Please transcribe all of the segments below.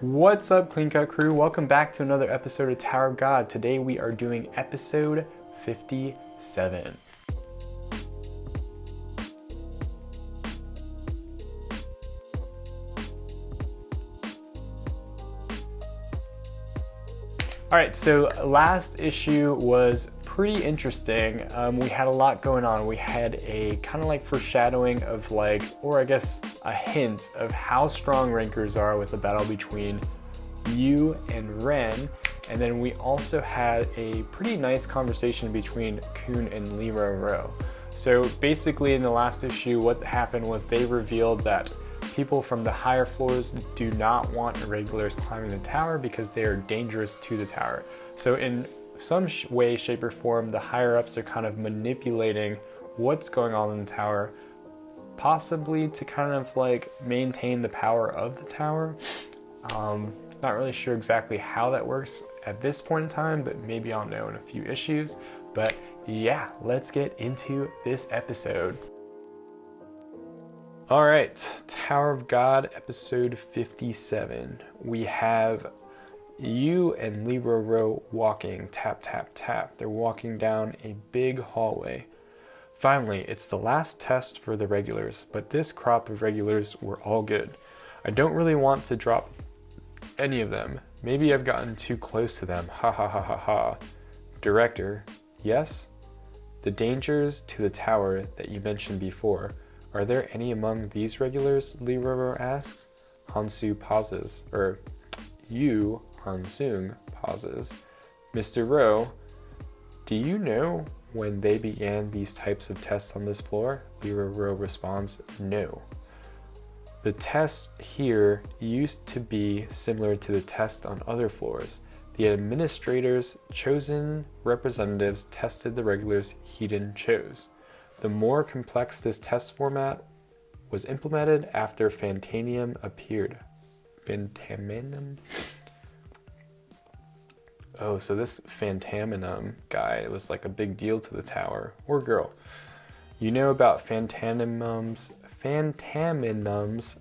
What's up, Clean Cut Crew? Welcome back to another episode of Tower of God. Today we are doing episode 57. Alright, so last issue was pretty interesting. We had a lot going on. We had a kind of like foreshadowing of or I guess a hint of how strong rankers are with the battle between Yu and Ren. And then we also had a pretty nice conversation between Kun and Lira Ro. So basically in the last issue, what happened was they revealed that people from the higher floors do not want irregulars climbing the tower because they are dangerous to the tower. So in some way, shape, or form, the higher ups are kind of manipulating what's going on in the tower, possibly to kind of like maintain the power of the tower. Not really sure exactly how that works at this point in time, but maybe I'll know in a few issues. But yeah, let's get into this episode. All right, Tower of God, episode 57. We have Yu and Lira Ro walking, tap, tap, tap. They're walking down a big hallway. Finally, it's the last test for the regulars, but this crop of regulars were all good. I don't really want to drop any of them. Maybe I've gotten too close to them. Ha ha ha ha ha. Director, yes? The dangers to the tower that you mentioned before, are there any among these regulars? Lira Ro asks. Hansu pauses, Yu Hansung pauses. Mr. Ro, do you know when they began these types of tests on this floor? Lira Ro responds, no. The tests here used to be similar to the tests on other floors. The administrator's chosen representatives tested the regulars Hedon chose. The more complex this test format was implemented after Fantanium appeared. Fantanium? Oh, so this Fantanium guy was like a big deal to the tower, or girl. You know about Fantanium's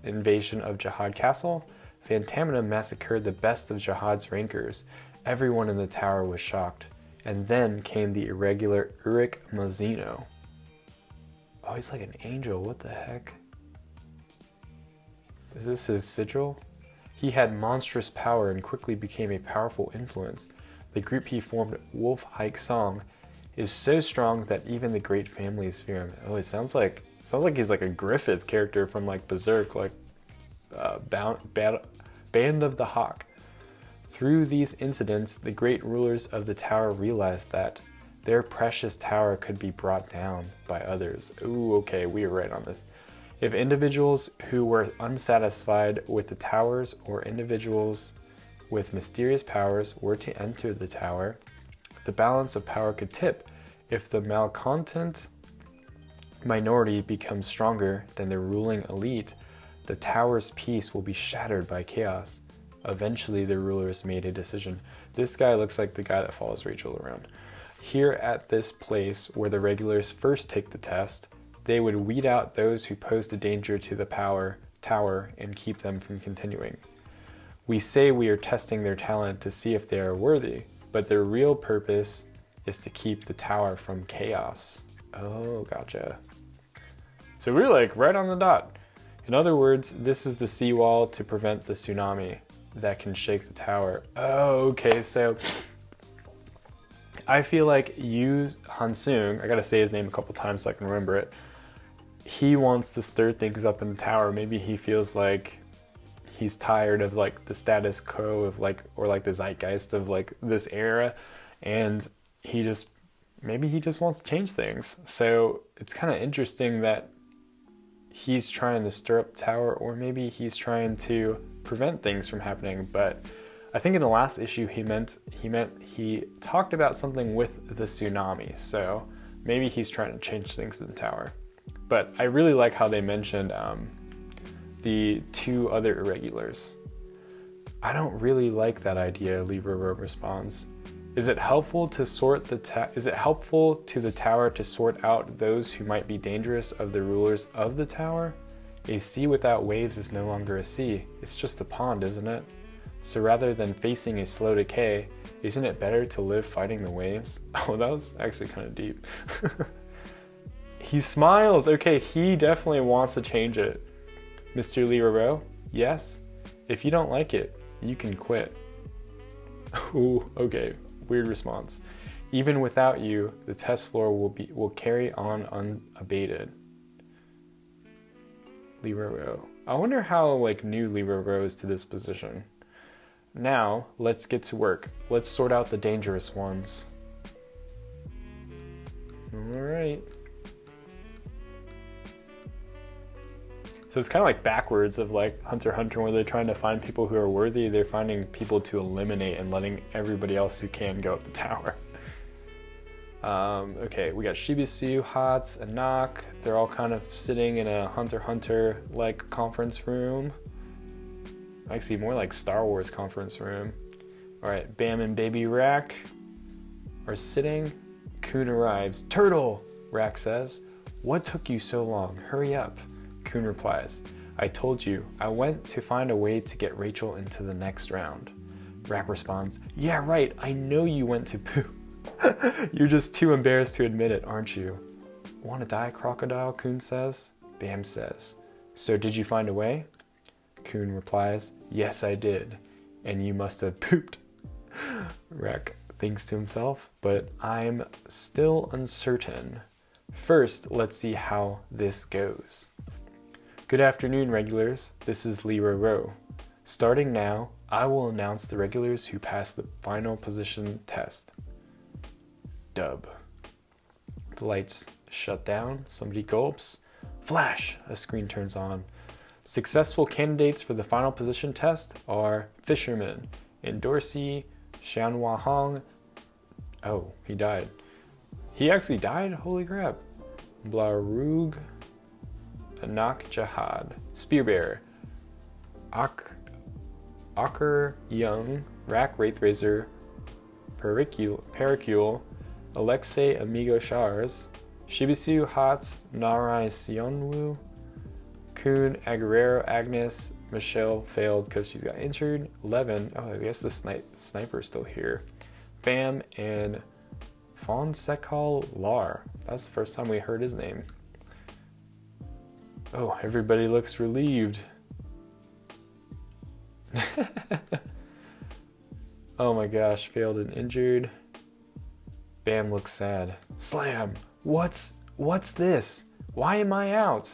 invasion of Jihad Castle? Fantanium massacred the best of Jihad's rankers. Everyone in the tower was shocked. And then came the irregular Uric Mazzino. Oh, he's like an angel, what the heck? Is this his sigil? He had monstrous power and quickly became a powerful influence. The group he formed, Wolf Hike Song, is so strong that even the great families fear him. Oh, it sounds like he's like a Griffith character from like Berserk, like Band of the Hawk. Through these incidents, the great rulers of the tower realized that their precious tower could be brought down by others. Ooh, okay, we are right on this. If individuals who were unsatisfied with the towers or individuals with mysterious powers were to enter the tower, the balance of power could tip. If the malcontent minority becomes stronger than the ruling elite, the tower's peace will be shattered by chaos. Eventually, the rulers made a decision. This guy looks like the guy that follows Rachel around. Here at this place where the regulars first take the test, they would weed out those who posed a danger to the tower and keep them from continuing. We say we are testing their talent to see if they are worthy, but their real purpose is to keep the tower from chaos. Oh, gotcha. So we're like right on the dot. In other words, this is the seawall to prevent the tsunami that can shake the tower. Oh, okay, so I feel like Yu Hansung, I gotta say his name a couple times so I can remember it, he wants to stir things up in the tower. Maybe he feels like he's tired of like the status quo of like, or like the zeitgeist of like this era, and maybe he just wants to change things. So it's kind of interesting that he's trying to stir up the tower, or maybe he's trying to prevent things from happening. But I think in the last issue he talked about something with the tsunami, so maybe he's trying to change things in the tower. But I really like how they mentioned the two other irregulars. I don't really like that idea, Lira Ro responds. Is it helpful to the tower to sort out those who might be dangerous of the rulers of the tower? A sea without waves is no longer a sea. It's just a pond, isn't it? So rather than facing a slow decay, isn't it better to live fighting the waves? Oh, that was actually kind of deep. He smiles. Okay, he definitely wants to change it. Mr. Lee Roro, yes? If you don't like it, you can quit. Ooh, okay, weird response. Even without you, the test floor will carry on unabated. Lee Roro. I wonder how new Lee Roro is to this position. Now, let's get to work. Let's sort out the dangerous ones. All right. So it's kind of like backwards of Hunter x Hunter, where they're trying to find people who are worthy. They're finding people to eliminate and letting everybody else who can go up the tower. Okay, we got Shibisu, Hats, and Nak. They're all kind of sitting in a Hunter x Hunter-like conference room. Actually, more like Star Wars conference room. All right, Bam and Baby Rack are sitting. Kun arrives. Turtle, Rack says. What took you so long? Hurry up. Kun replies, I told you, I went to find a way to get Rachel into the next round. Rack responds, yeah, right, I know you went to poo. You're just too embarrassed to admit it, aren't you? Want to die, crocodile? Kun says. Bam says, so did you find a way? Kun replies, yes, I did. And you must have pooped. Rack thinks to himself, but I'm still uncertain. First, let's see how this goes. Good afternoon, regulars. This is Lee Roro. Starting now, I will announce the regulars who passed the final position test. Dub. The lights shut down. Somebody gulps. Flash! A screen turns on. Successful candidates for the final position test are Fisherman, Dorsey, Xianhua Hong. Oh, he died. He actually died? Holy crap. Blarug, Anak Jihad, Spearbearer, Akar Young, Rack Wraithrazor, Pericule, Alexei Amigo Shars, Shibisu Hat, Narai Sionwu, Kun Aguerrero Agnes, Michelle failed because she's got injured, Levin, oh I guess the sniper's still here, Bam, and Fonsekal Lar. That's the first time we heard his name. Oh, everybody looks relieved. Oh my gosh, failed and injured. Bam looks sad. Slam! What's this? Why am I out?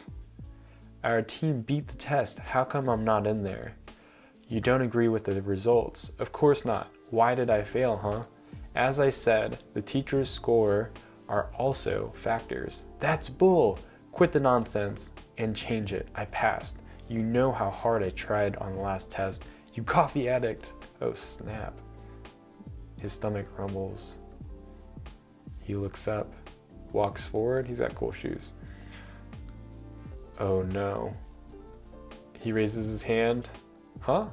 Our team beat the test. How come I'm not in there? You don't agree with the results? Of course not. Why did I fail, huh? As I said, the teacher's score are also factors. That's bull! Quit the nonsense and change it. I passed. You know how hard I tried on the last test. You coffee addict! Oh snap. His stomach rumbles. He looks up, walks forward. He's got cool shoes. Oh no. He raises his hand. Huh?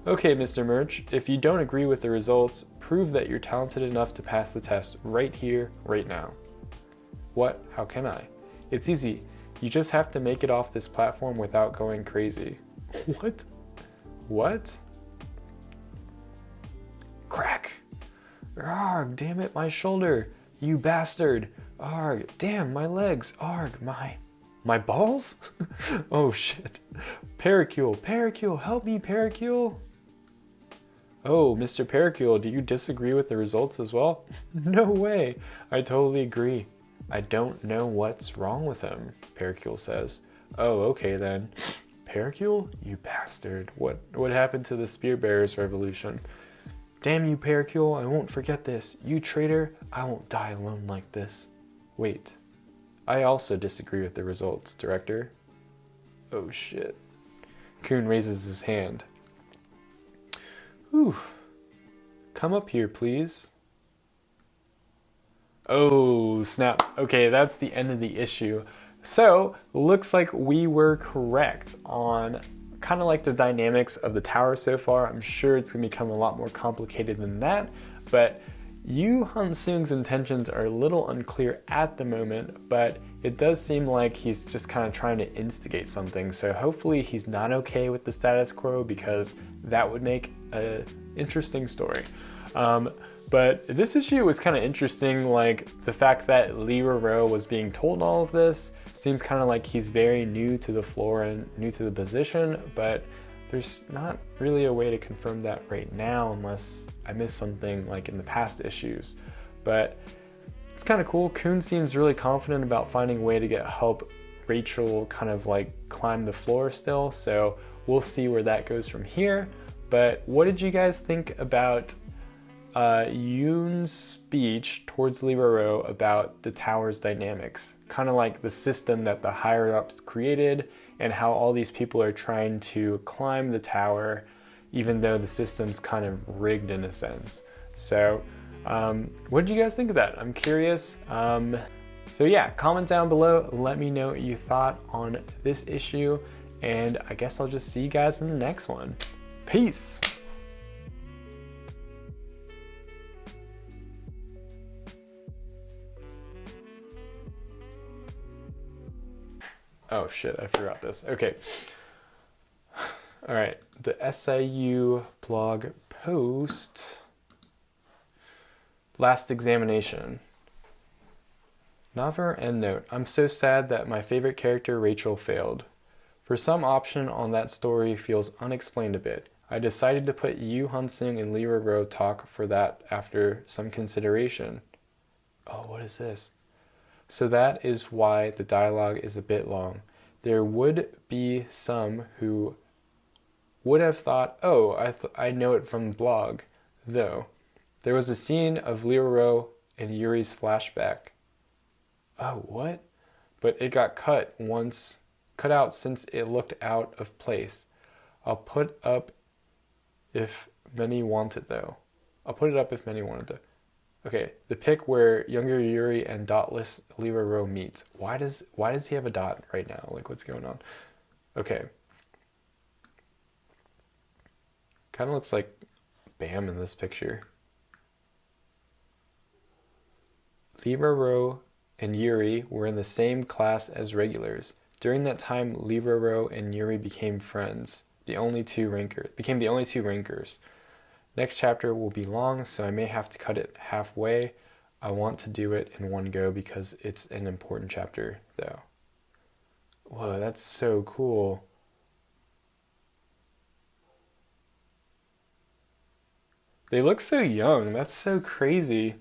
Okay, Mr. Merch, if you don't agree with the results, prove that you're talented enough to pass the test right here, right now. What? How can I? It's easy. You just have to make it off this platform without going crazy. What? What? Crack! Arg, damn it, my shoulder! You bastard! Arg, damn, my legs! Arg, my balls? Oh shit. Pericule, help me, Pericule! Oh, Mr. Pericule, do you disagree with the results as well? No way! I totally agree. I don't know what's wrong with him, Pericule says. Oh, okay then. Pericule? You bastard. What happened to the Spearbearers Revolution? Damn you, Pericule, I won't forget this. You traitor, I won't die alone like this. Wait. I also disagree with the results, Director. Oh shit. Kun raises his hand. Whew. Come up here, please. Oh, snap. Okay, that's the end of the issue. So, looks like we were correct on kind of like the dynamics of the tower so far. I'm sure it's going to become a lot more complicated than that, but Yu Hansung's intentions are a little unclear at the moment, but it does seem like he's just kind of trying to instigate something, so hopefully he's not okay with the status quo, because that would make an interesting story. But this issue was kind of interesting, like the fact that Lee Ro was being told all of this seems kind of like he's very new to the floor and new to the position, but there's not really a way to confirm that right now unless I missed something like in the past issues. But it's kind of cool. Kun seems really confident about finding a way to help Rachel kind of like climb the floor still, so we'll see where that goes from here. But what did you guys think about Yoon's speech towards Lee Ro about the tower's dynamics? Kind of like the system that the higher-ups created and how all these people are trying to climb the tower even though the system's kind of rigged in a sense. So what did you guys think of that? I'm curious. So yeah, comment down below, let me know what you thought on this issue, and I guess I'll just see you guys in the next one. Peace! Oh shit, I forgot this. Okay. All right, the SIU blog post. Last examination. Naver endnote. I'm so sad that my favorite character, Rachel, failed. For some option on that story feels unexplained a bit. I decided to put Yu Hansung and Lee Ro talk for that after some consideration. Oh, what is this? So that is why the dialogue is a bit long. There would be some who would have thought, oh, I know it from the blog, though. There was a scene of Lee Ro and Yuri's flashback. Oh, what? But it got cut out since it looked out of place. I'll put up if many want it, though. Okay, the pic where younger Yuri and dotless Lee Ro meets. Why does he have a dot right now? Like, what's going on? Okay. Kind of looks like Bam in this picture. Lee Ro and Yuri were in the same class as regulars. During that time, Lee Ro and Yuri became friends. Became the only two rankers. Next chapter will be long, so I may have to cut it halfway. I want to do it in one go because it's an important chapter, though. Whoa, that's so cool. They look so young. That's so crazy.